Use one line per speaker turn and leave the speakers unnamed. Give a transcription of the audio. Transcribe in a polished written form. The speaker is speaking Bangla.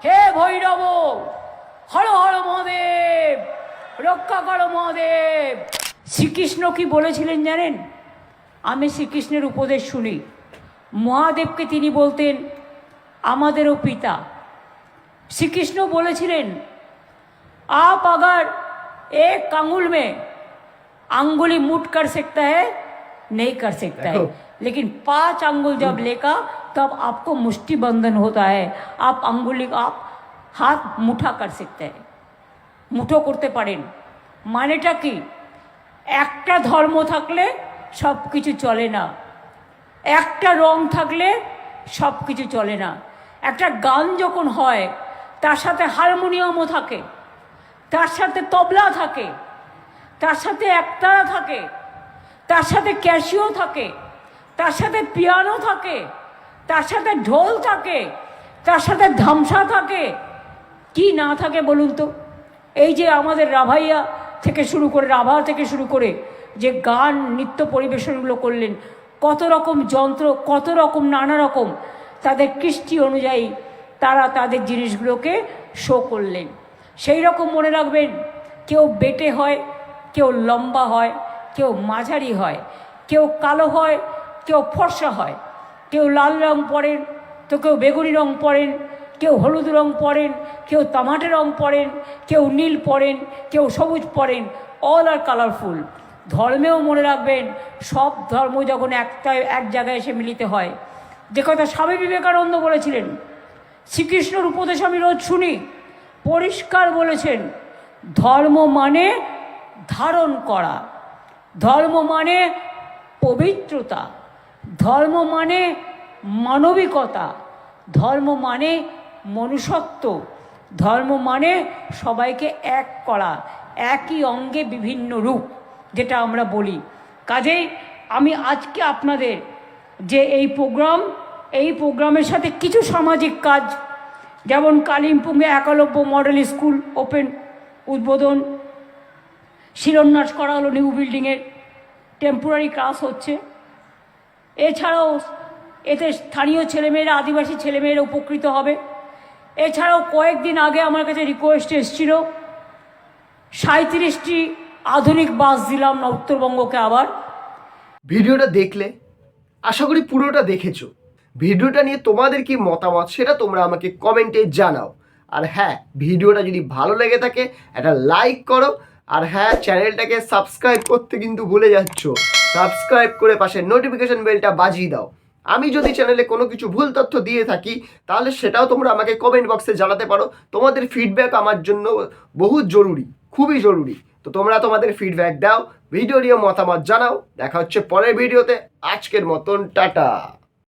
হে ভৈরব, হর হর মহাদেব, রক্ষা করো মহাদেব। শ্রীকৃষ্ণ কি বলেছিলেন জানেন? আমি শ্রীকৃষ্ণের উপদেশ শুনি। মহাদেবকে তিনি বলতেন আমাদেরও পিতা। শ্রীকৃষ্ণ বলেছিলেন आप अगर एक आंगुल में अंगुली मुट कर सकता है, नहीं कर सकता है, लेकिन 5 अंगुल जब लेगा तब आपको मुष्टि बंधन होता है। आप अंगुली आप हाथ मुठा कर सकते हैं, मुठो करते पारेन। मानेटा कि একটা ধর্ম থাকলে সব কিছু চলে না, একটা রং থাকলে সব কিছু চলে না। একটা গান যখন হয় তার সাথে হারমোনিয়ামও থাকে, তার সাথে তবলা থাকে, তার সাথে একতারা থাকে, তার সাথে ক্যাশিও থাকে, তার সাথে পিয়ানো থাকে, তার সাথে ঢোল থাকে, তার সাথে ধামসা থাকে। কি না থাকে বলুন তো? এই যে আমাদের রাভা থেকে শুরু করে যে গান নৃত্য পরিবেশনগুলো করলেন, কত রকম যন্ত্র, কত রকম নানা রকম তাদের কৃষ্টি অনুযায়ী তারা তাদের জিনিসগুলোকে শো করলেন। সেই রকম মনে রাখবেন, কেউ বেটে হয়, কেউ লম্বা হয়, কেউ মাঝারি হয়, কেউ কালো হয়, কেউ ফর্সা হয়, কেউ লাল রং পরেন তো কেউ বেগুনি রং পরেন, কেউ হলুদ রং পরেন, কেউ তামাটে রং পরেন, কেউ নীল পরেন, কেউ সবুজ পরেন। অল আর কালারফুল। ধর্মেও মনে রাখবেন, সব ধর্ম যখন এক জায়গায় এসে মিলিত হয়, যে কথা স্বামী বিবেকানন্দ বলেছিলেন, শ্রীকৃষ্ণর উপদেশ আমি রোজ শুনি, পরিষ্কার বলেছেন, ধর্ম মানে ধারণ করা, ধর্ম মানে পবিত্রতা, ধর্ম মানে মানবিকতা, ধর্ম মানে মনুষ্যত্ব, ধর্ম মানে সবাইকে এক করা, একই অঙ্গে বিভিন্ন রূপ, যেটা আমরা বলি। কাজেই আমি আজকে আপনাদের যে এই প্রোগ্রামের সাথে কিছু সামাজিক কাজ, যেমন কালিম্পংয়ে একলব্য মডেল স্কুল ওপেন উদ্বোধন, শিলান্যাস করা হলো নিউ বিল্ডিংয়ের, টেম্পোরারি ক্লাস হচ্ছে। এছাড়াও এতে স্থানীয় ছেলেমেয়েরা, আদিবাসী ছেলেমেয়েরা উপকৃত হবে। এছাড়াও কয়েকদিন আগে আমার কাছে রিকোয়েস্ট এসেছিল, 37টি আধুনিক বাস দিলাম না উত্তরবঙ্গকে। আবার
ভিডিওটা দেখলে আশা করি পুরোটা দেখেছো। ভিডিওটা নিয়ে তোমাদের কি মতামত সেটা তোমরা আমাকে কমেন্টে জানাও। আর হ্যাঁ, ভিডিওটা যদি ভালো লেগে থাকে একটা লাইক করো। আর হ্যাঁ, চ্যানেলটাকে সাবস্ক্রাইব করতে কিন্তু ভুলে যাচ্ছ। সাবস্ক্রাইব করে পাশে নোটিফিকেশন বেলটা বাজিয়ে দাও। আমি যদি চ্যানেলে কোনো কিছু ভুল তথ্য দিয়ে থাকি তাহলে সেটাও তোমরা আমাকে কমেন্ট বক্সে জানাতে পারো। তোমাদের ফিডব্যাক আমার জন্য বহুত জরুরি, খুবই জরুরি। তো তোমরা তোমাদের ফিডব্যাক দাও, ভিডিও নিয়ে মতামত জানাও। দেখা হচ্ছে পরের ভিডিওতে। আজকের মতন টাটা।